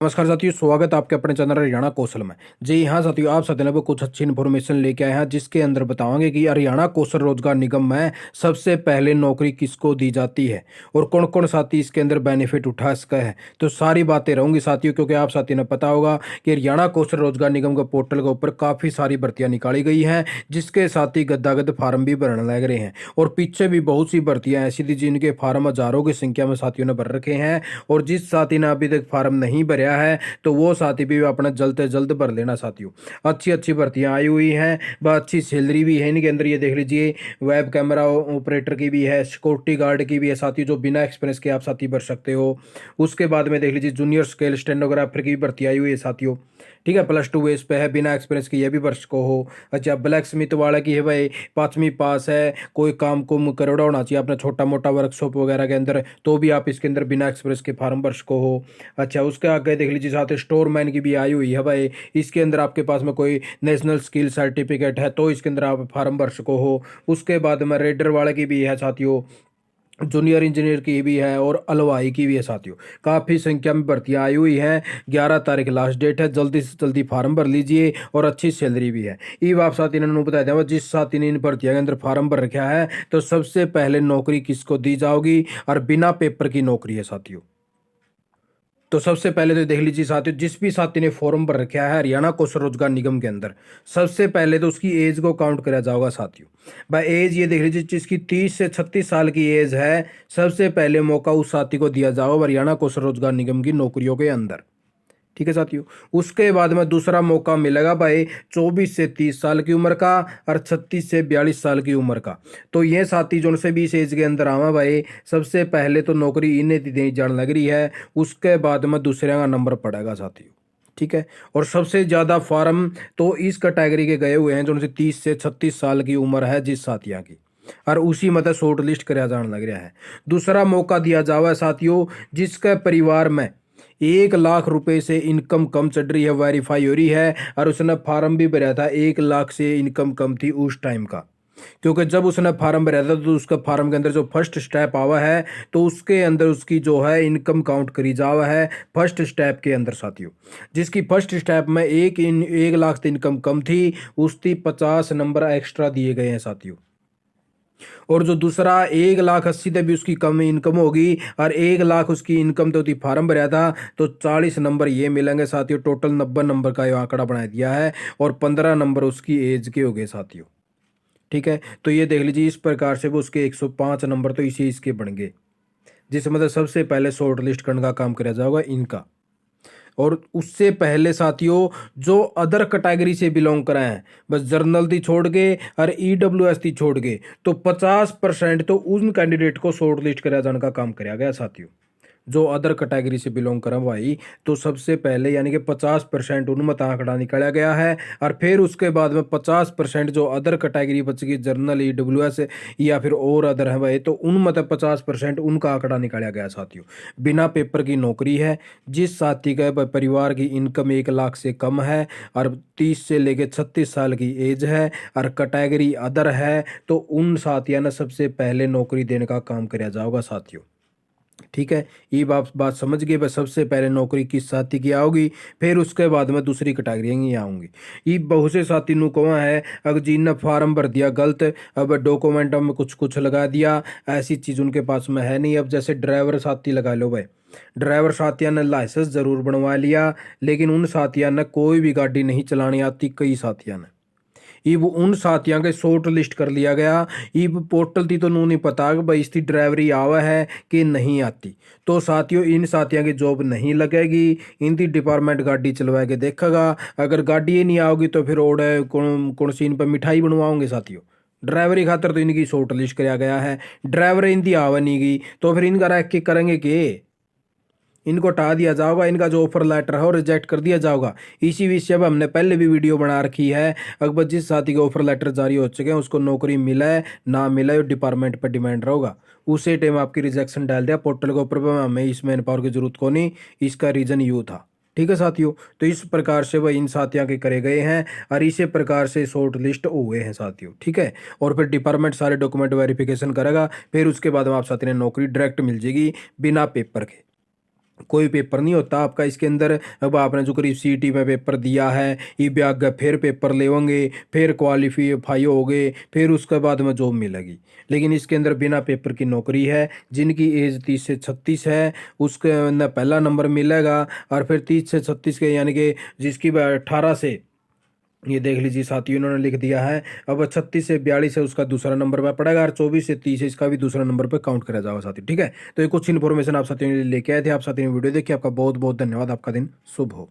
नमस्कार साथियों, स्वागत है आपके अपने चैनल हरियाणा कौशल में। जी हाँ साथियों, आप साथियों ने कुछ अच्छी इन्फॉर्मेशन लेके आए हैं जिसके अंदर बताएंगे कि हरियाणा कौशल रोजगार निगम में सबसे पहले नौकरी किसको दी जाती है और कौन कौन साथी इसके अंदर बेनिफिट उठा सका है। तो सारी बातें रहूंगी साथियों, क्योंकि आप साथियों ने पता होगा कि हरियाणा कौशल रोजगार निगम के पोर्टल के ऊपर काफ़ी सारी भर्तियाँ निकाली गई हैं, जिसके साथ ही गद्दागद फार्म भी भरने लग रहे हैं। और पीछे भी बहुत सी भर्तियाँ ऐसी थी जिनके फार्म हजारों की संख्या में साथियों ने भर रखे हैं, और जिस साथी ने अभी तक फार्म नहीं भरया है तो वो साथी भी अपना जल्द से जल्द भर लेना साथियों। अच्छी अच्छी भर्तियां आई हुई हैं, व अच्छी सैलरी भी है इनके अंदर। ये देख लीजिए, वेब कैमरा ऑपरेटर की भी है, सिक्योरिटी गार्ड की भी है साथियों, जो बिना एक्सपीरियंस के आप साथी भर सकते हो। उसके बाद में देख लीजिए, जूनियर स्केल स्टेनोग्राफर की भी भर्ती आई हुई है साथियों। ठीक है, +2 बेस पे है, बिना एक्सपीरियंस के ये भी वर्ष को हो। अच्छा, ब्लैक स्मिथ वाला की है भाई, 5वीं पास है, कोई काम कुम करोड़ा होना चाहिए अपना छोटा मोटा वर्कशॉप वगैरह के अंदर, तो भी आप इसके अंदर बिना एक्सपीरियंस के फार्म वर्ष को हो। अच्छा, उसके आगे देख लीजिए, साथ ही स्टोर मैन की भी आई हुई है भाई। इसके अंदर आपके पास में कोई नेशनल स्किल सर्टिफिकेट है तो इसके अंदर आप फार्म वर्ष को हो। उसके बाद में रेडर वाले की भी है साथियों, जूनियर इंजीनियर की भी है और हलवाई की भी है साथियों। काफ़ी संख्या में भर्तियां आई हुई हैं। 11 तारीख लास्ट डेट है, जल्दी से जल्दी फार्म भर लीजिए, और अच्छी सैलरी भी है। ये आप साथी ने बता दें, जिस साथी ने इन भर्तियों के अंदर फार्म भर रखा है तो सबसे पहले नौकरी किसको दी जाओगी, और बिना पेपर की नौकरी है साथियों। तो सबसे पहले तो देख लीजिए साथियों, जिस भी साथी ने फॉर्म भर रखा है हरियाणा कौशल रोजगार निगम के अंदर, सबसे पहले तो उसकी एज को काउंट करा जाएगा साथियों। भाई एज ये देख लीजिए, जिसकी 30 से 36 साल की एज है, सबसे पहले मौका उस साथी को दिया जाएगा हरियाणा कौशल रोजगार निगम की नौकरियों के अंदर। ठीक है साथियों। उसके बाद में दूसरा मौका मिलेगा भाई 24 से 30 साल की उम्र का, और 36 से 42 साल की उम्र का। तो ये साथी जो से 20 एज के अंदर आवा भाई, सबसे पहले तो नौकरी इन्हें दी जाने लग रही है। उसके बाद में दूसरे का नंबर पड़ेगा साथियों। ठीक है। और सबसे ज़्यादा फार्म तो इस कैटेगरी के गए हुए हैं जो उनसे 30 से 36 साल की उम्र है जिस साथियों की, और उसी मतलब शॉर्ट लिस्ट कराया जाने लग रहा है। दूसरा मौका दिया जावा है साथियों, जिसके परिवार में 1 लाख रुपए से इनकम कम चल रही है, वेरीफाई हो रही है, और उसने फार्म भी भरा था 1 लाख से इनकम कम थी उस टाइम का। क्योंकि जब उसने फार्म भरा था तो उसका फार्म के अंदर जो फर्स्ट स्टेप आवा है, तो उसके अंदर उसकी जो है इनकम काउंट करी जावा है फर्स्ट स्टेप के अंदर साथियों। जिसकी फर्स्ट स्टेप में 1 लाख से इनकम कम थी, उसकी 50 नंबर एक्स्ट्रा दिए गए हैं साथियों। और जो दूसरा 1 लाख 80 तक भी उसकी कम इनकम होगी, और 1 लाख उसकी इनकम तो थी, फार्म भरा था तो 40 नंबर ये मिलेंगे साथियों। टोटल 90 नंबर का ये आंकड़ा बना दिया है, और 15 नंबर उसकी एज के हो गए साथियों। ठीक है। तो ये देख लीजिए, इस प्रकार से वो उसके 105 नंबर तो इसी इसके बन गए, जिस मतलब सबसे पहले शॉर्ट लिस्ट करने का काम किया जाएगा इनका। और उससे पहले साथियों, जो अदर कैटेगरी से बिलोंग कर रहे हैं, बस जर्नल थी छोड़ के और EWS थी छोड़ के, तो 50% तो उन कैंडिडेट को शॉर्ट लिस्ट कराया जाने का काम कराया गया साथियों। जो अदर कैटेगरी से बिलोंग करें भाई, तो सबसे पहले यानी कि 50% उनमत आंकड़ा निकाला गया है, और फिर उसके बाद में 50% जो अदर कैटेगरी बच गई, जर्नल EWS या फिर और अदर है भाई, तो उनमत 50% उनका आंकड़ा निकाला गया साथियों। बिना पेपर की नौकरी है। जिस साथी का परिवार की इनकम 1 लाख से कम है, और 30 से लेकर 36 साल की एज है, और कैटेगरी अदर है, तो उन साथियों ने सबसे पहले नौकरी देने का काम किया जाएगा साथियों। ठीक है। ये बात समझ गए, बस सबसे पहले नौकरी किस साथी की आओगी, फिर उसके बाद में दूसरी कैटेगरियाँ ही आऊँगी। ये बहुत से साथी नु कौन है, अगर जिन फार्म भर दिया गलत, अब डॉक्यूमेंट में कुछ कुछ लगा दिया, ऐसी चीज़ उनके पास में है नहीं। अब जैसे ड्राइवर साथी लगा लो भाई, ड्राइवर साथियों ने लाइसेंस ज़रूर बनवा लिया, लेकिन उन साथियों ने कोई भी गाड़ी नहीं चलानी आती, कई साथियों ने। इब उन साथियों के शॉर्ट लिस्ट कर लिया गया। इब पोर्टल थी तो नू नहीं पता कि भाई इसकी ड्राइवरी आवा है कि नहीं आती। तो साथियों, इन साथियों की जॉब नहीं लगेगी। इनकी डिपार्टमेंट गाड़ी चलवा के देखेगा, अगर गाड़ी ही नहीं आओगी तो फिर और कौन सी इन पर मिठाई बनवाओगे साथियों। ड्राइवरी खातर तो इनकी शॉर्ट लिस्ट कराया गया है, ड्राइवर इनकी आवा नहीं गई, तो फिर इनका रख के करेंगे के, इनको हटा दिया जाएगा। इनका जो ऑफर लेटर है वो रिजेक्ट कर दिया जाएगा। इसी विषय पर हमने पहले भी वीडियो बना रखी है। अगर जिस साथी के ऑफर लेटर जारी हो चुके हैं उसको नौकरी मिले ना मिले, डिपार्टमेंट पर डिमांड रहेगा। उसी टाइम आपकी रिजेक्शन डाल दिया पोर्टल के ऊपर, हमें इस मैन पावर की जरूरत को नहीं, इसका रीजन यू था। ठीक है साथियों। तो इस प्रकार से वह इन साथियों के करे गए हैं, और इसी प्रकार से शॉर्ट लिस्ट हुए हैं साथियों। ठीक है। और फिर डिपार्टमेंट सारे डॉक्यूमेंट वेरिफिकेशन करेगा, फिर उसके बाद में आप साथी ने नौकरी डायरेक्ट मिल जाएगी बिना पेपर के। कोई पेपर नहीं होता आपका इसके अंदर। अब आपने जो करीब सीटी में पेपर दिया है, ये भी आगे फिर पेपर लेवंगे, फिर क्वालिफाई हो गए, फिर उसके बाद में जॉब मिलेगी। लेकिन इसके अंदर बिना पेपर की नौकरी है। जिनकी एज 30 से 36 है उसके अंदर पहला नंबर मिलेगा, और फिर 30 से 36 के यानी कि जिसकी 18 से, ये देख लीजिए साथियों इन्होंने लिख दिया है, अब 36 से 42 है उसका दूसरा नंबर पे पड़ेगा, और 24 से 30 है इसका भी दूसरा नंबर पे काउंट करा जाएगा साथी। ठीक है, तो ये कुछ इन्फॉर्मेशन आप साथियों ने लेके आए थे। आप साथियों ने वीडियो देखी, आपका बहुत बहुत धन्यवाद। आपका दिन शुभ हो।